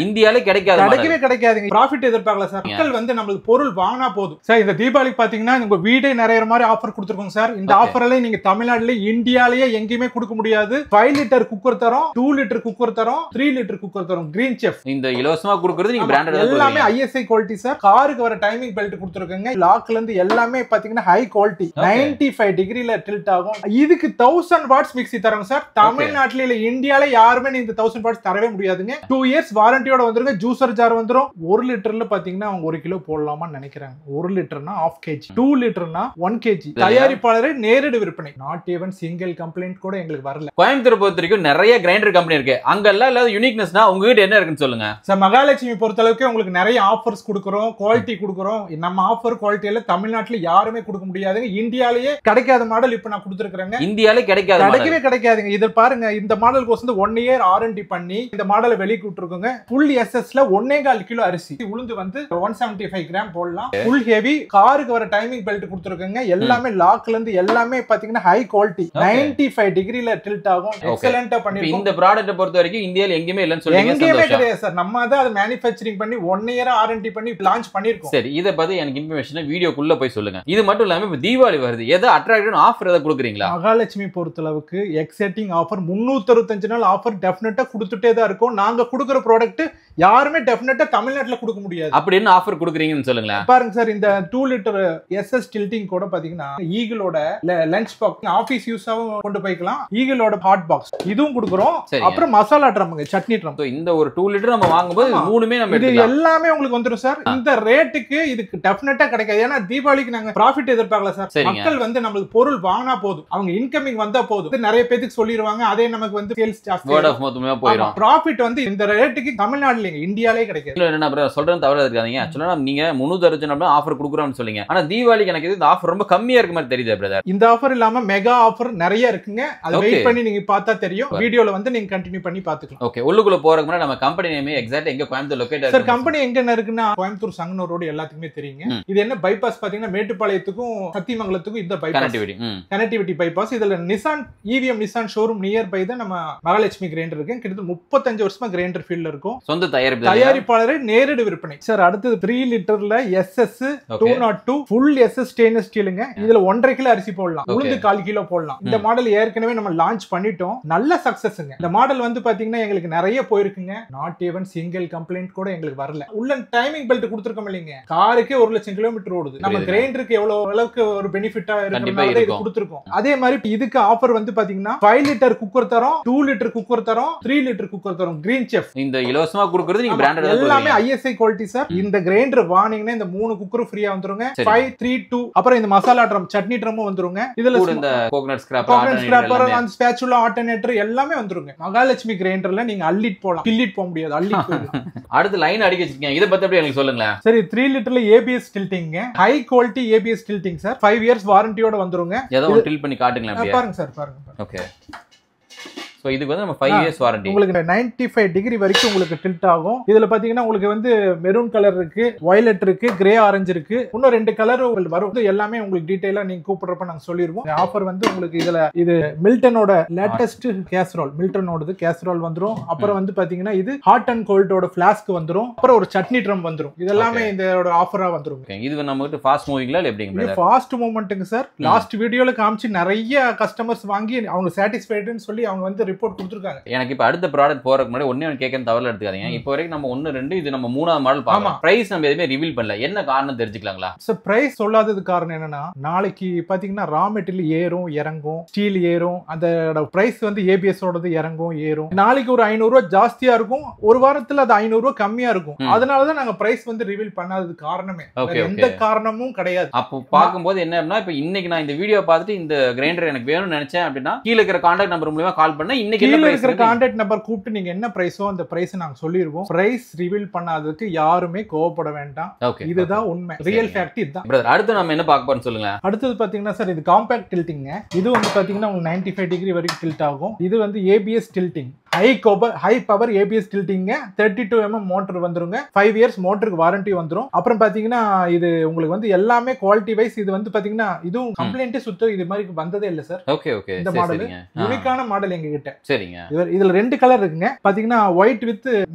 இந்தியால கிடைக்கவே கிடைக்காதுங்க. ப்ராஃபிட் எதிர்பார்க்கல சார். மக்கள் வந்து நம்மளுக்கு பொருள் வாங்கினா போதும் சார். இந்த தீபாவளிக்கு பாத்தீங்கன்னா உங்க வீடே நிறைய மாதிரி ஆஃபர் கொடுத்துருக்கோம் சார். இந்த ஆஃபர்ல நீங்க தமிழ்நாட்டுல இந்தியாலயே எங்கேயுமே கொடுக்க முடியாது. 5 லிட்டர் குக்கர் தரோம், 2 லிட்டர் குக்கர் தரோம், 3 லிட்டர் குக்கர் தரோம். கிரீன் செஃப் இந்த இலவசமா கொடுக்கிறது நீங்க பிராண்டட் எல்லாமே ISI குவாலிட்டி சார். காருக்கு வர டைமிங் பெல்ட் கொடுத்துருக்கங்க. லாக்ல இருந்து எல்லாமே பாத்தீங்கன்னா ஹை குவாலிட்டி. 95 டிகிரில டில்ட் ஆகும். இதுக்கு 1000 வாட்ஸ் மிக்ஸி தரோம் சார். தமிழ்நாட்டுல இல்ல இந்தியால யாருமே இந்த 1000 வாட்ஸ் தரவே முடியாதுங்க. 2 இயர்ஸ் வாரண்டியோட வந்துருங்க. ஜூசர் ஜார் வந்துரும். 1 லிட்டர்ல பாத்தீங்கன்னா அவங்க 1 கிலோ போடலாமான்னு நினைக்கிறாங்க. 1 லிட்டர்னா 1/2 kg, 2 லிட்டர்னா 1 kg. தயாரிப்பாளரை நேரடி விற்பனை. நாட் ஈவன் சிங்கிள் கம்ப்ளைண்ட் கூட எங்களுக்கு வரல. கோயம்புத்தூர் பொறுத்த வரைக்கும் நிறைய கிரைண்டர் கம்பெனி இருக்கு. அங்க எல்லாம் இல்லாத யூனிக்னஸ்னா உங்ககிட்ட என்ன இருக்குன்னு சொல்லுங்க சார். மகாலட்சுமி பொறுத்த அளவுக்கு உங்களுக்கு நிறைய ஆஃபர்ஸ் கொடுக்குறோம், குவாலிட்டி கொடுக்குறோம். நம்ம ஆஃபர் குவாலிட்டியில தமிழ்நாட்டுல யாருமே கொடுக்க முடியாதுங்க. இந்தியாலேயே கிடைக்காத மாடல் இப்ப நான் கொடுத்துருக்கேன். இந்தியாலே கிடைக்காதுங்க. இத பாருங்க, இந்த மாடலுக்கு வந்து 1 இயர் R&D பண்ணி இந்த மாடலை வெளியே விட்டுருக்கோங்க. ஃபுல் SS ல 1.25 கிலோ அரிசி, உளுந்து வந்து 175 கிராம் போடலாம். Full heavy. காருக்கு வர டைமிங் பெல்ட் கொடுத்துருக்கங்க. எல்லாமே லாக்ல இருந்து எல்லாமே பாத்தீங்கன்னா ஹை குவாலிட்டி. 95 டிகிரில டில்ட் ஆகும். எக்ஸலென்ட்டா பண்ணிருக்கோம். இந்த ப்ராடக்ட் பொறுத்த வரைக்கும் இந்தியால எங்கேயுமே இல்லன்னு சொல்றீங்க. எங்கேயுமே கிடையாது சார். நம்ம தான் அதை மேனுஃபேக்சரிங் பண்ணி 1 இயர் R&D பண்ணி லான்ச் பண்ணிருக்கோம். சரி, இத பத்தி எனக்கு இன்ஃபர்மேஷன் வீடியோக்குள்ள போய் சொல்லுங்க. இது மட்டும் இல்லாம இப்ப தீபாவளி வருது, ஏதோ அட்ராக்டிவ் ஆஃபர் ஏதாவது கொடுக்குறீங்களா? மகாலட்சுமி பொறுத்த அளவுக்கு எக்ஸைட்டிங் ஆஃபர் 365 நாள் ஆஃபர் டெஃபினட்டா கொடுத்துட்டே தான் இருக்கும். நாங்க கொடுக்குற ப்ராடக்ட் யாருமே டெஃபினட்டா தமிழ்நாட்டுல கொடுக்க முடியாது. அப்படின்னு ஆஃபர் கொடுக்குறீங்கன்னு சொல்லுங்க. பாருங்க சார், இந்த 2 லிட்டர் SS டில்டிங் கூட பாத்தீங்கன்னா ஈகிளோட லஞ்ச் பாக்ஸ், ஆபீஸ் யூஸாவும் கொண்டு போய்க்கலாம். ஈகிளோட ஹாட் பாக்ஸ் இதுவும் கொடுக்குறோம். அப்புறம் மசாலா ட்ரம்ங்க, சட்னி ட்ரம். இந்த ஒரு 2 லிட்டர் நம்ம வாங்கும்போது மூணுமே நம்ம இது எல்லாமே உங்களுக்கு வந்துரும் சார். இந்த ரேட்டுக்கு இதுக்கு டெஃபினட்டா கிடைக்காது. ஏன்னா தீபாவளிக்கு நாங்க ப்ராஃபிட் எதிர்பார்க்கல சார். மக்கள் வந்து நம்மளுக்கு பொருள் வாங்கினா போதும், அவங்க இன்கமிங் வந்தா போதும். நிறைய பேருக்கு சொல்லிடுவாங்க, அதே நமக்கு வந்து சேல்ஸ் ஜாஸ்தி, வேர்ட் ஆஃப் மவுத்மே போயிடும். ப்ராஃபிட் வந்து இந்த ரேட்டுக்கு தமிழ்நாட்டுல இந்தியாலே கிடைக்காது. இல்ல என்ன சொல்றேன் தவறு இருக்காதீங்க. ஆக்சுவலா நீங்க 365 ஆஃபர் கொடுக்குறோம்னு சொல்லுங்க. ஆனா தீபாவளிக்கு எனக்கு இந்த ஆஃபர் ரொம்ப கம்மியா இருக்க மாதிரி தெரியுது பிரதர். இந்த ஆஃபர் இல்லாம மெகா ஆஃபர் நிறைய இருக்குங்க. அது வெயிட் பண்ணி நீங்க பார்த்தா தெரியும். வீடியோல வந்து நீங்க கண்டினியூ பண்ணி பாத்துக்கலாம். ஓகே, உள்ளுக்குள்ள போறதுக்கு முன்னாடி நம்ம கம்பெனி நேம் எக்ஸாக்ட்டா எங்க கோயம்புத்தூர் லொகேட் சார். கம்பெனி எங்க இருக்குன்னா கோயம்புத்தூர் சங்கனூர் ரோடு எல்லாத்துக்குமே தெரியுங்க. இது என்ன பைபாஸ் பாத்தீங்கன்னா மேட்டுப்பாளையத்துக்கும் சத்தியமங்கலத்துக்கும் இந்த பைபாஸ் கனெக்டிவிட்டி பைபாஸ். இதுல Nissan EVM Nissan showroom nearby தான் நம்ம மகாலட்சுமி கிரைண்டர் இருக்கு. கிட்டத்தட்ட 35 வருஷமா கிரைண்டர் ஃபீல்ட்ல இருக்கும். சொந்த தயாரிப்பாளரை நேரடி விற்பனை சார். அடுத்தது 3 லிட்டர்ல SS 202 ஃபுல் SS ஸ்டெயின்லெஸ் ஸ்டீலுங்க. இதுல 1.5 கிலோ அரிசி போடலாம், உளுந்து 1/4 கிலோ போடலாம். இந்த மாடல் ஏற்கனவே நம்ம லான்ச் பண்ணிட்டோம். நல்ல சக்சஸ்ங்க. இந்த மாடல் வந்து பாத்தீங்கன்னா எங்களுக்கு நிறைய போயிருக்குங்க. நாட் ஈவன் சிங்கிள் கம்ப்ளைண்ட் கூட எங்களுக்கு வரல. உள்ள டைமிங் பெல்ட் கொடுத்துருக்கோம் இல்லைங்க. காருக்கே 1 லட்சம் கிலோமீட்டர் ஓடுது. நம்ம கிரைண்டருக்கு எவ்வளவு அளவுக்கு ஒரு பெனிஃபிட்டா இருக்கிறதுனால இது கொடுத்துருக்கோம். அதே மாதிரி இதுக்கு ஆஃபர் வந்து பாத்தீங்கன்னா 5 லிட்டர் குக்கர் தரோம், 2 லிட்டர் குக்கர் தரோம், 3 லிட்டர் குக்கர் தரோம். கிரீன் செஃப் இந்த இலவசமா கொடுக்கிறது நீங்க பிராண்டட் எல்லாமே ISI குவாலிட்டி சார். இந்த கிரைண்டர் வாங்குனீங்கன்னா இந்த 3 குக்கர் ஃப்ரீயா வந்துருங்க. 5 3 2 அப்புறம் இந்த மசாலா ட்ரம், சட்னி ட்ரமும் வந்துருங்க. இதுல இந்த கோகனட் ஸ்கிராப்பர் அந்த ஸ்பேச்சுலா ஆல்டர்னேட்டர் எல்லாமே வந்துருங்க. மகாலட்சுமி கிரைண்டர்ல நீங்க அள்ளிட் போலாம், கிள்ளிட் போக முடியாது. அள்ளிட் போயிடும். அடுத்து லைன் அடிக்க வச்சிருக்கீங்க. இத பத்தி அப்படியே எனக்கு சொல்லுங்க. சரி, 3 லிட்டர்ல ABS tilting, high quality ABS tilting sir. 5 years வாரண்டியோட வந்துருங்க. ஏதோ ஒரு டில் பண்ணி காட்டுங்களேன் அப்படியே. பாருங்க சார், பாருங்க. ஓகே, சோ இதுக்கு வந்து நம்ம 5 இயர்ஸ் வாரண்டி. உங்களுக்கு 95 டிகிரி வரைக்கும் உங்களுக்கு டில்ட் ஆகும். இதுல பாத்தீங்கன்னா உங்களுக்கு வந்து மெரூன் கலர் இருக்கு, வயலட் இருக்கு, கிரே ஆரஞ்சு இருக்கு. இன்னும் 2 கலர் வரும். எல்லாமே உங்களுக்கு டீடைலா நீங்க கூப்பிடுறப்ப நாங்க சொல்லிடுவோம். ஆஃபர் வந்து உங்களுக்கு இதுல இது மில்டனோட லேட்டஸ்ட் கேசரோல், மில்டனோடது கேசரோல் வந்துரும். அப்புறம் வந்து பாத்தீங்கன்னா இது ஹாட் அண்ட் கோல்டோட ஃபிளாஸ்க் வந்துரும். அப்புறம் ஒரு சட்னி ட்ரம் வந்துரும். இதெல்லாமே இதோட ஆஃபரா வந்துரும். இது நம்ம கிட்ட ஃபாஸ்ட் மூவிங்ல இல்ல எப்படிங்க? இது ஃபாஸ்ட் மூவ்மெண்ட்ங்க சார். லாஸ்ட் வீடியோல காமிச்சு நிறைய கஸ்டமர்ஸ் வாங்கி அவங்க சாட்டிஸ்ஃபைடுன்னு சொல்லி அவங்க வந்து ரிப்போர்ட் கொடுத்துருக்காங்க. எனக்கு இப்ப அடுத்த ப்ராடக்ட் போறதுக்கு முன்னாடி ஒண்ணே கேட்க தவறுல எடுத்துக்காதீங்க. இப்போ வரைக்கும் நம்ம 1 2 இது நம்ம 3ஆவது மாடல் பார்க்கலாம். பிரைஸ் நம்ம எதுவுமே ரிவீல் பண்ணல. என்ன காரணம் தெரிஞ்சுக்கலாங்களா? சார், பிரைஸ் சொல்லாதது காரணம் என்னன்னா, நாளைக்கு பாத்தீங்கன்னா ரா மெட்டீரியல் ஏறும் இறங்கும், ஸ்டீல் ஏறும், அந்த பிரைஸ் வந்து ABS ஓடது இறங்கும் ஏறும். நாளைக்கு ஒரு 500 ரூபாய் ஜாஸ்தியா இருக்கும், ஒரு வாரத்துல அது 500 ரூபாய் கம்மியா இருக்கும். அதனாலதான் நாங்க பிரைஸ் வந்து ரிவீல் பண்ணாதது காரணமே. எந்த காரணமும் கிடையாது. அப்போ பார்க்கும்போது என்ன அப்படின்னா, இப்ப இன்னைக்கு நான் இந்த வீடியோ பார்த்துட்டு இந்த கிரைண்டர் எனக்கு வேணும்னு நினைச்சேன் அப்படின்னா கீழே இருக்கிற கான்டாக்ட் நம்பர் மூலமா கால் பண்ணா இன்னைக்கு இருக்கிற கான்டாக்ட் நம்பர் கூப்பிட்டு நீங்க என்ன பிரைஸோ அந்த பிரைஸ் நாங்க சொல்லிடுவோம். பிரைஸ் ரிவீல் பண்ணாததுக்கு யாருமே கோவப்பட வேண்டாம். இதுதான் உண்மை, ரியல் ஃபேக்ட் இதுதான். அடுத்து நம்ம என்ன பார்க்க போறோம்னு சொல்லுங்க. அடுத்தது பாத்தீங்கன்னா சார், இது காம்பாக்ட் டில்டிங். இது வந்து பாத்தீங்கன்னா உங்களுக்கு 95 டிகிரி வரைக்கும் டில்ட் ஆகும். இது வந்து ABS tilting, high high power ABS டில்ட்டிங்க, 32 mm மோட்டர் வந்துருங்க, 5 years மோட்டருக்கு வாரண்டி வந்துரும். அப்புறம் பாத்தீங்கன்னா இது உங்களுக்கு வந்து எல்லாமே குவாலிட்டி வைஸ் இது வந்து பாத்தீங்கன்னா இதுவும் கம்ப்ளைண்டே சுத்தம் இது மாதிரி வந்ததே இல்ல சார். Okay okay. இந்த மாடல் யூனிக்கான மாடல் எங்க கிட்ட. சரிங்க. இதுல 2 கலர் இருக்குங்க. பாத்தீங்கன்னா ஒயிட் வித்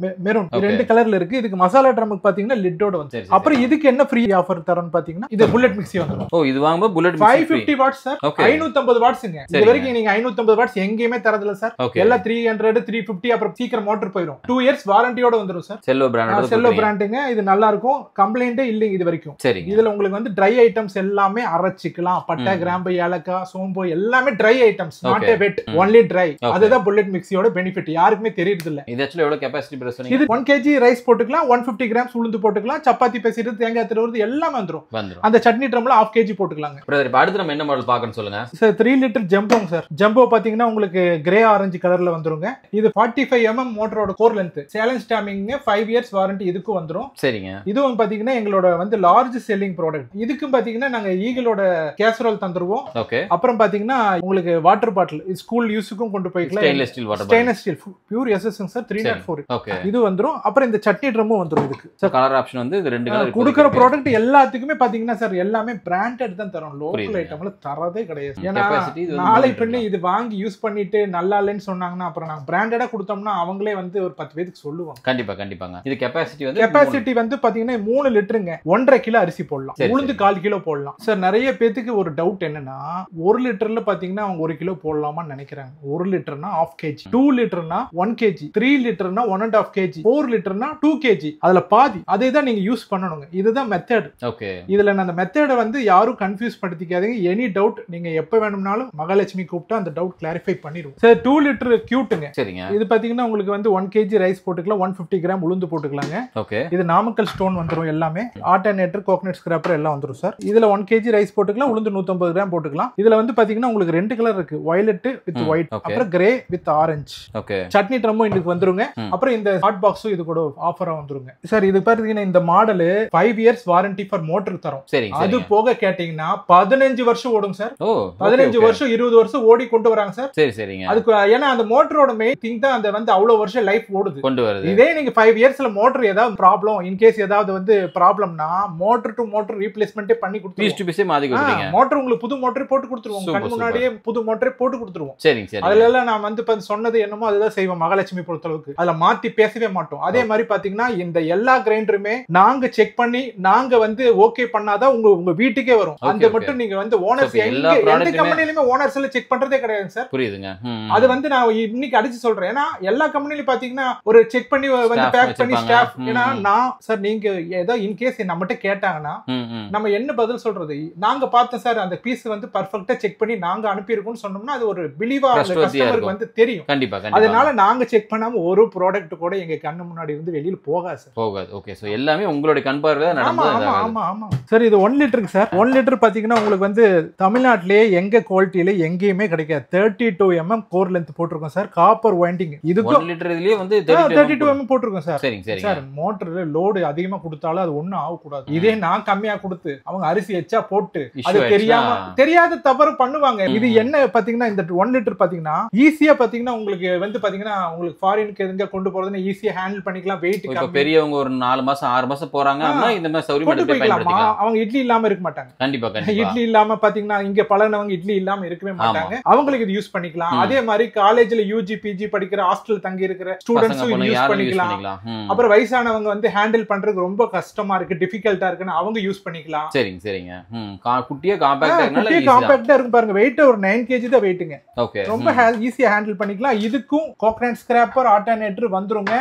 மெரூன் 2 கலர்ல இருக்கு. இதுக்கு மசாலா ட்ரம்க்கு பாத்தீங்கன்னா லிட்டோட வந்து. அப்புறம் இதுக்கு என்ன ஃப்ரீ ஆஃபர் தரோம்னு பாத்தீங்கன்னா இது புல்லட் மிக்ஸி வந்துரும். ஓ இது வாங்கும்போது புல்லட் மிக்ஸி 550 வாட்ஸ் சார். 550 வாட்ஸ்ங்க. இது வரைக்கும் நீங்க 550 வாட்ஸ் எங்கேயுமே தரதில்ல சார். எல்லாம் 300 350 அப்புறம் சீக்கிரம் மோட்டர் போயிடும். 2 years வாரண்டியோட வந்துரும் சார். செல்லோ பிராண்டுங்க. இது நல்லா இருக்கும். கம்ப்ளைண்டே இல்ல இது வரைக்கும். இதுல உங்களுக்கு வந்து ட்ரை ஐட்டம்ஸ் எல்லாமே அரைச்சிக்கலாம். பட்டை, கிராம்பு, ஏலக்காய், சோம்பு எல்லாமே try items, not a wet, only dry. அதுதான் புல்லட் மிக்ஸியோட பெனிஃபிட். யாருக்குமே தெரியுது இல்ல. இது एक्चुअली எவ்வளவு கெபாசிட்டி பிரஸ் பண்ணி இது 1 kg ரைஸ் போட்டுக்கலாம், 150 grams உளுந்து போட்டுக்கலாம், சப்பாத்தி பேசிட்டு தேங்காய் திருவுறது எல்லாம் வந்துரும். அந்த சட்னி ட்ரம்ல 1/2 kg போட்டுக்கலாங்க. பிரதர் இப்ப அடுத்து நம்ம என்ன மாடல் பார்க்கணும் சொல்லுங்க சார். 3 லிட்டர் ஜம்போங்க சார். ஜம்போ பாத்தீங்கன்னா உங்களுக்கு கிரே ஆரஞ்சு கலர்ல வந்துருங்க. இது 45 mm மோட்டரோட கோர் லென்த், சேலஞ்ச் ஸ்டாமிங், 5 years வாரண்டி இதுக்கும் வந்துரும். சரிங்க. இதுவும் பாத்தீங்கன்னா எங்களோட வந்து லார்ஜ் செல்லிங் ப்ராடக்ட். இதுக்கும் பாத்தீங்கன்னா நாங்க ஈகிளோட கேசரோல் தந்துருவோம். ஓகே. அப்புறம் பாத்தீங்கன்னா உங்களுக்கு வாட்டர் பாட்டில் ஸ்கூல் யூஸுக்கும் கொண்டு போய்க்கலாம். Stainless steel pure SS sir 304. Okay. இது வந்துரும். அப்புறம் இந்த சட்னி ட்ரம்மும் வந்துரும். இதுக்கு சார் கலர் ஆப்ஷன் வந்து இது 2 கலர் குடுக்குற ப்ராடக்ட் எல்லாத்துக்குமே பாத்தீங்கன்னா சார் எல்லாமே பிராண்டட் தான் தரோம். லோக்கல் ஐட்டம்ல தரதே கிடையாது. ஏன்னா நாளை பின்ன இது வாங்கி யூஸ் பண்ணிட்டு நல்லா இல்லைன்னு சொன்னாங்கன்னா அப்புறம் நாங்க பிராண்டடா கொடுத்தோம்னா அவங்களே வந்து ஒரு 10 பேருக்கு சொல்லுவாங்க. கண்டிப்பாங்க. இது கெபாசிட்டி வந்து பாத்தீங்கன்னா 3 லிட்டருங்க. 1.5 கிலோ அரிசி போடலாம், உளுந்து 1/4 கிலோ போடலாம். சார் நிறைய பேத்துக்கு ஒரு டவுட் என்னன்னா 1 லிட்டர்ல பாத்தீங்கன்னா அவங்க 1 கிலோ போடலாமான்னு நினைக்கிறாங்க. 1 லிட்டர்னா 1/2 kg, 2 லிட்டர்னா 1 kg, 3 லிட்டர்னா 1.5 kg, 4 லிட்டர்னா 2 kg. அதுல பாதி அதே தான் நீங்க யூஸ் பண்ணணுங்க. இதுதான் மெத்தட். ஓகே. இதுல அந்த மெத்தட வந்து யாரும் கன்ஃபியூஸ் படுத்திக்காதீங்க. எனி டவுட் நீங்க எப்ப வேணும்னாலும் மகாலட்சுமி கூப்பிட்டா அந்த டவுட் கிளாரிஃபை பண்ணிடுவோம். சார் 2 லிட்டர் கியூட்டுங்க. சரிங்க. இது பாத்தீங்கன்னா உங்களுக்கு வந்து 1 kg ரைஸ் போட்டுக்கலாம், 150 கிராம் உளுந்து போட்டுக்கலாங்க. ஓகே. இது நாமக்கல் ஸ்டோன் வந்துரும். எல்லாமே ஆல்டர்னேட்டர், கோகனட் ஸ்கிராப்பர் எல்லாம் வந்துரும் சார். இதுல 1 kg ரைஸ் போட்டுக்கலாம், உளுந்து 150 கிராம் போட்டுக்கலாம். இதுல வந்து பாத்தீங்கன்னா உங்களுக்கு 2 கலர் இருக்கு, வயலட் வித் ஒயிட், அப்புறம் grey with orange. Okay. Chutney ட்ரம்மும் இதுக்கு வந்துருங்க. அப்புறம் இந்த ஹாட் பாக்ஸும் இது கூட ஆஃபரா வந்துருங்க சார். இது பாத்தீங்கன்னா இந்த மாடல் 5 years வாரண்டி ஃபார் மோட்டருக்கு தரோம். அது போக கேட்டீங்கன்னா 15 வருஷம் ஓடும் சார். 15 வருஷம் 20 வருஷம் ஓடி கொண்டு வராங்க சார். சரிங்க. அதுக்கு ஏன்னா அந்த மோட்டரோட மெயின் திங் தான் அந்த வந்து அவ்வளவு வருஷம் லைஃப் ஓடுது கொண்டு வருது. இதே நீங்க 5 yearsல மோட்டர் ஏதாவது ப்ராப்ளம், இன் கேஸ் ஏதாவது வந்து ப்ராப்ளம்னா மோட்டர் டு மோட்டர் ரீப்ளேஸ்மென்ட்டே பண்ணி கொடுத்துருவோம். மோட்டர் உங்களுக்கு புது மோட்டரே போட்டு கொடுத்துருவோம். கண் முன்னாடியே புது மோட்டரே போட்டு கொடுத்துருவோம். அதுல எல்லாம் நான் வந்து சொன்னது என்னமோ அதுதான் செய்வோம். மகாலட்சுமி பொறுத்தளவுக்கு அதுல மாத்தி பேசவே மாட்டோம். அதே மாதிரி பாத்தீங்கன்னா இந்த எல்லா கிரைண்டருமே நாங்க செக் பண்ணி நாங்க வந்து ஓகே பண்ணாதான் உங்க வீட்டுக்கே வரும். அந்த மட்டும் நீங்க வந்து ஓனர்ஸ் எந்த கம்பெனிலயுமே ஓனர்ஸ் எல்லாம் செக் பண்றதே கிடையாது சார். புரியுதுங்க. அது வந்து நான் இன்னைக்கு அடிச்சு சொல்றேன். ஏன்னா எல்லா கம்பெனிலயும் பாத்தீங்கன்னா ஒரு செக் பண்ணி வந்து பேக் பண்ணி ஸ்டாஃப். ஏன்னா நான் சார் நீங்க ஏதோ இன் கேஸ் நம்மகிட்ட கேட்டாங்கன்னா நம்ம என்ன பதில் சொல்றது? நாங்க பார்த்தோம் சார் அந்த பீஸ் வந்து பர்ஃபெக்ட்டா செக் பண்ணி நாங்க அனுப்பியிருக்கோம்னு சொன்னோம்னா அது ஒரு பிலீவா கஸ்டமருக்கு வந்து தெரியும். அதனால நாங்க செக் பண்ணாம ஒரு ப்ராடக்ட் கூட எங்க கண்ணு முன்னாடி இருந்து வெளியில போகாது சார். போகாது. ஓகே. சோ எல்லாமே உங்களுடைய கண் பார்வையில நடந்துது. ஆமா சார். இது 1 லிட்டருக்கு சார். 1 லிட்டர் பாத்தீங்கன்னா உங்களுக்கு வந்து தமிழ்நாட்டிலே எங்க குவாலிட்டியில எங்கேயுமே கிடைக்காது. 32 mm கோர் லென்த் போட்டுருக்கோம் சார். Copper winding. இதுக்கு 1 லிட்டர் இதுலயே வந்து 32 mm போட்டுருக்கோம் சார். சரிங்க சார். மோட்டர்ல லோடு அதிகமா கொடுத்தாலும் அது ஒண்ணும் ஆக கூடாது. இதே நான் கம்மியா கொடுத்து அவங்க அரிசி எச்சா போட்டு அது தெரியாத தவறு பண்ணுவாங்க. இது என்ன பாத்தீங்கன்னா இந்த 1 லிட்டர் பாத்தீங்கன்னா ஈஸியா பாத்தீங்கன்னா உங்களுக்கு வந்து பாத்தீங்கன்னா உங்களுக்கு ஃபாரினுக்கு எங்க கொண்டு போறதுன்னு ஈஸியா ஹேண்டில் பண்ணிக்கலாம். வெயிட் இப்ப பெரியவங்க ஒரு 4 மாசம் 6 மாசம் போறாங்க அப்படினா இந்த மாதிரி சௌரியமா பயன்படுத்திக்கலாம். அவங்க இட்லி இல்லாம இருக்க மாட்டாங்க. கண்டிப்பா இட்லி இல்லாம பாத்தீங்கன்னா இங்க பழனவங்க இட்லி இல்லாம இருக்கவே மாட்டாங்க. அவங்களுக்கு இது யூஸ் பண்ணிக்கலாம். அதே மாதிரி காலேஜ்ல யூஜி பிஜி படிக்கிற ஹாஸ்டல் தங்கி இருக்கிற ஸ்டூடண்ட்ஸும் யூஸ் பண்ணிக்கலாம். அப்புறம் வயசானவங்க வந்து ஹேண்டில் பண்றதுக்கு ரொம்ப கஷ்டமா இருக்கு, டிஃபிகல்ட்டா இருக்குன்னு அவங்க யூஸ் பண்ணிக்கலாம். சரிங்க. குட்டியா காம்பாக்ட்டா இருக்கு பாருங்க. வெயிட் ஒரு 9 kg தான் வெயிட்டுங்க. ஓகே. ரொம்ப ஈஸியா ஹேண்டில் பண்ணிக்கலாம். இதுக்கும் கோகனட் ஸ்கிராப்பர் ஆல்டர்னேட்டர் வந்துருங்க.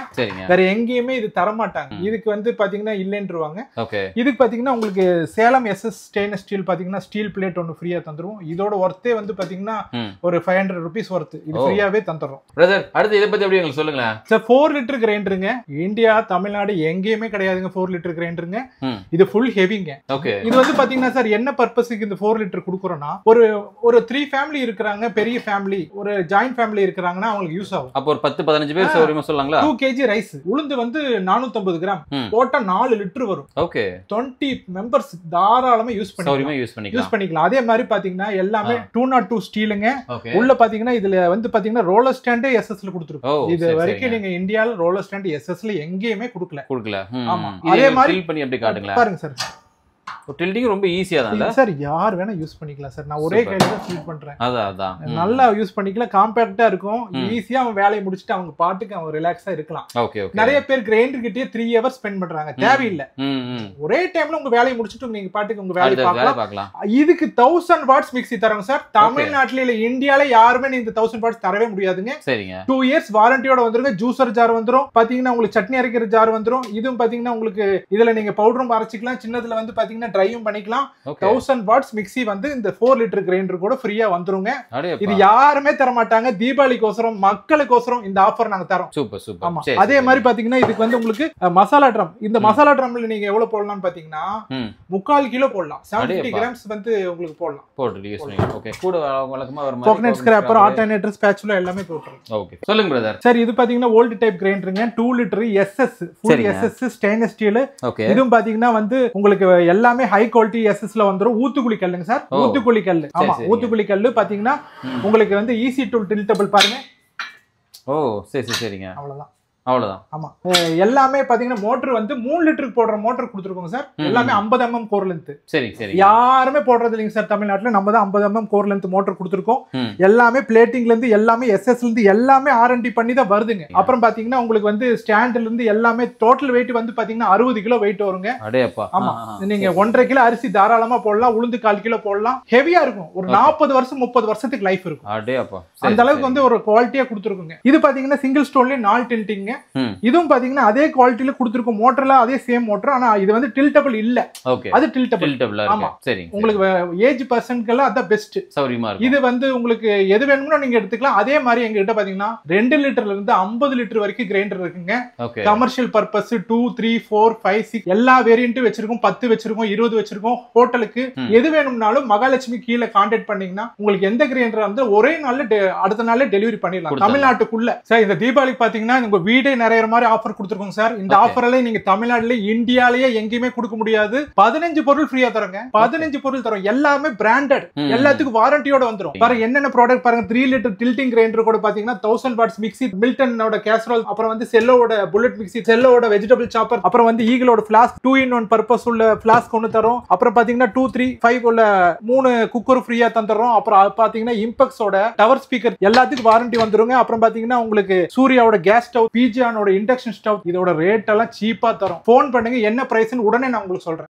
வேற எங்கேயுமே இது தர மாட்டாங்க. இதுக்கு வந்து பாத்தீங்கன்னா இல்லன்றுவாங்க. ஓகே. இதுக்கு பாத்தீங்கன்னா உங்களுக்கு சேலம் எஸ்எஸ் ஸ்டெயின்லெஸ் ஸ்டீல் பாத்தீங்கன்னா ஸ்டீல் பிளேட் ஒன்னு ஃப்ரீயா தந்துருவோம். இதோட ஒர்த்தே வந்து பாத்தீங்கன்னா ஒரு 500 rupees ஒர்த். இது ஃப்ரீயாவே தந்துறோம். பிரதர் அடுத்து இத பத்தி எப்படி உங்களுக்கு சொல்லுங்க சார். 4 லிட்டர் கிரைண்டருங்க. இந்தியா தமிழ்நாடு எங்கேயுமே கிடையாதுங்க 4 லிட்டர் கிரைண்டருங்க. இது ஃபுல் ஹெவிங்க. ஓகே. இது வந்து பாத்தீங்கன்னா சார் என்ன பர்பஸ்க்கு இந்த 4 லிட்டர் குடுக்குறோம்னா ஒரு 3 ஃபேமிலி இருக்காங்க, பெரிய ஃபேமிலி, ஒரு ஜாயிண்ட் ஃபேமிலி இருக்காங்கன்னா அவங்களுக்கு யூஸ் ஆகும். அப்ப ஒரு 10-15 பேர் சௌரியமா சொல்லலாங்களா? 2 kg ரைஸ், உளுந்து வந்து 450 கிராம் போட்டா 4 லிட்டர் வரும். ஓகே. 20 மெம்பர்ஸ் தாராளமா யூஸ் பண்ணிக்கலாம். அதே மாதிரி பாத்தீங்கன்னா எல்லாமே 202 ஸ்டீலுங்க. உள்ள பாத்தீங்கன்னா இதுல வந்து பாத்தீங்கன்னா ரோலர் ஸ்டாண்டே எஸ்எஸ்ல கொடுத்துருக்கோம். இது வரைக்கும் நீங்க இந்தியால ரோலர் ஸ்டாண்ட் எஸ்எஸ்ல எங்கேயுமே கொடுக்கல. ஆமா, அதே மாதிரி பண்ணி அப்படி காட்டுங்களா பாருங்க சார். டில்டிங் ரொம்ப ஈஸியா தான் சார், யார் வேணா யூஸ் பண்ணிக்கலாம் சார். நான் ஒரே கையில தான் ஃபீல் பண்றேன். அதான் நல்லா யூஸ் பண்ணிக்கலாம், காம்பாக்டா இருக்கும், ஈஸியா அவன் வேலையை முடிச்சிட்டு அவங்க பாட்டுக்கு அவன் ரிலாக்ஸா இருக்கலாம். நிறைய பேர் கிரைண்டர் கிட்டே 3 hours ஸ்பெண்ட் பண்றாங்க, தேவையில்லை. ஒரே டைம்ல உங்க வேலையை முடிச்சிட்டு நீங்க பாட்டுக்கு உங்க வேலையை பார்க்கலாம். இதுக்கு 1000 watts மிக்ஸி தராங்க சார். தமிழ்நாட்டுல இல்ல இந்தியால யாருமே இந்த 1000 watts தரவே முடியாதுங்க. சரிங்க. 2 years வாரண்டியோட வந்துருங்க. ஜூசர் ஜார் வந்துரும், பாத்தீங்கன்னா உங்களுக்கு சட்னி அரைக்கிற ஜார் வந்துரும். இதுவும் பாத்தீங்கன்னா உங்களுக்கு இதுல நீங்க பவுடரும் அரைச்சிக்கலாம், சின்னதுல வந்து பாத்தீங்கன்னா ட்ரையும் பண்ணிக்கலாம். 1000 watts மிக்ஸி வந்து இந்த 4 liter கிரைண்டர் கூட ஃப்ரீயா வந்துருங்க. இது யாருமே தர மாட்டாங்க. தீபாவளிக்கோசரம் மக்களுக்கோசரம் இந்த ஆஃபர் நாங்க தரோம். Super super. ஆமா, அதே மாதிரி பாத்தீங்கன்னா இதுக்கு வந்து உங்களுக்கு மசாலா ட்ரம். இந்த மசாலா ட்ரம்ல நீங்க எவ்வளவு போடலாம்னு பாத்தீங்கன்னா 3/4 கிலோ போடலாம். 70 grams வந்து உங்களுக்கு போடலாம். போட்டு யூஸ் பண்ணி. ஓகே. கூட வழக்கமா வர மாதிரி கோகனட் ஸ்கிராப்பர், ஆல்டர்னேட்டர், ஸ்பாச்சுலா எல்லாமே போட்டுறோம். ஓகே, சொல்லுங்க பிரதர். சார், இது பாத்தீங்கன்னா ஓல்ட் டைப் கிரைண்டருங்க. 2 liter SS full SS stainless steel. இதுவும் பாத்தீங்கன்னா வந்து உங்களுக்கு எல்லாமே ஹை குவாலிட்டி SS ல வந்துரும். ஊத்துக்குழி கல்லுங்க சார், ஊத்துக்குழி கல்லு. ஆமா, ஊத்துக்குழி கல்லு பாத்தீங்கன்னா உங்களுக்கு வந்து ஈஸி டூல் டில்டபிள் பாருங்க. ஓ சரி சரிங்க, அவ்வளவுதான். ஆமா, எல்லாமே பாத்தீங்கன்னா மோட்டர் வந்து 3 லிட்டருக்கு போடுற மோட்டர் கொடுத்துருக்கோங்க சார். எல்லாமே 50 mm கோர் லென்த். சரி சரி. யாருமே போடுறது இல்லைங்க சார் தமிழ்நாட்டுல. நம்ம தான் 50 mm கோர் லென்த் மோட்டர் கொடுத்துருக்கோம். எல்லாமே பிளேட்டிங்ல இருந்து எல்லாமே SS ல இருந்து எல்லாமே R&D பண்ணி தான் வருதுங்க. அப்புறம் பாத்தீங்கன்னா உங்களுக்கு வந்து ஸ்டாண்ட்ல இருந்து எல்லாமே டோட்டல் வெயிட் வந்து பாத்தீங்கன்னா 60 கிலோ வெயிட் வருங்க. ஆமா, நீங்க 1.5 கிலோ அரிசி தாராளமா போடலாம், உளுந்து 1/4 கிலோ போடலாம். ஹெவியா இருக்கும். ஒரு 40 வருஷம் 30 வருஷத்துக்கு லைஃப் இருக்கும். அந்த அளவுக்கு வந்து ஒரு குவாலிட்டியா கொடுத்துருக்குங்க. இது பாத்தீங்கன்னா சிங்கிள் ஸ்டோன்லயே 4 டில்டிங். இதுவும் பாத்தீங்கன்னா அதே குவாலிட்டில கொடுத்திருக்கும். மோட்டர்ல அதே சேம் மோட்டர், ஆனா இது வந்து டில்டபிள் இல்ல. அது டில்டபிள். ஆமா, சரி. உங்களுக்கு ஏஜ் பர்சன்ட்க்கு அத பெஸ்ட் சௌரியமா இருக்கும். இது வந்து உங்களுக்கு எது வேணும்னோ நீங்க எடுத்துக்கலாம். அதே மாதிரி எங்க கிட்ட பாத்தீங்கன்னா 2 லிட்டர்ல இருந்து 50 லிட்டர் வரைக்கும் கிரைண்டர் இருக்குங்க. கமர்ஷியல் பர்பஸ் 2, 3, 4, 5, 6 எல்லா வேரியன்ட்டும் வச்சிருக்கோம். 10 வச்சிருக்கோம், 20 வச்சிருக்கோம். ஹோட்டலுக்கு எது வேணும்னாலும் மகாலட்சுமி கீழே கான்டாக்ட் பண்ணீங்கன்னா உங்களுக்கு எந்த கிரைண்டர் வந்து ஒரே நாள்ல அடுத்த நாள்ல டெலிவரி பண்ணிடலாம் தமிழ்நாட்டுக்குள்ள. சார், இந்த தீபாவளிக்கு பாத்தீங்கன்னா உங்க வீடே நிறைய மாதிரி ஆஃபர் கொடுத்துருக்கோம் சார். இந்த ஆஃபர்ல நீங்க தமிழ்நாட்டுல இந்தியாலயே எங்கேயுமே கொடுக்க முடியாது. 15 பொருள் ஃப்ரீயா தரோங்க. 15 பொருள் தரோம். எல்லாமே பிராண்டட், எல்லாத்துக்கும் வாரண்டியோட வந்துரும். பாருங்க என்னென்ன ப்ராடக்ட் பாருங்க. 3 liter டில்டிங் கிரைண்டர் கூட பாத்தீங்கன்னா 1000 watts மிக்ஸி, மில்டனோட கேசரோல், அப்புறம் வந்து செல்லோட புல்லட் மிக்ஸி, செல்லோட வெஜிடபிள் சாப்பர், அப்புறம் வந்து ஈகிளோட ஃபிளாஸ்க் 2-in-1 பர்பஸ் உள்ள ஃபிளாஸ்க் ஒன்னு தரோம். அப்புறம் பாத்தீங்கன்னா 2, 3, 5 உள்ள 3 குக்கர் ஃப்ரீயா தந்துறோம். அப்புறம் பாத்தீங்கன்னா இம்பெக்ஸோட டவர் ஸ்பீக்கர் எல்லாத்துக்கும் வாரண்டி வந்துருங்க. அப்புறம் பாத்தீங்கன்னா உங்களுக்கு சூர்யாவோட கேஸ் ஸ்டவ், பீஜானோட இண்டக்ஷன் ஸ்டவ், இதோட ரேட் எல்லாம் சீப்பா தரும். போன் பண்ணுங்க, என்ன பிரைஸ்னு உடனே நான் உங்களுக்கு சொல்றேன்.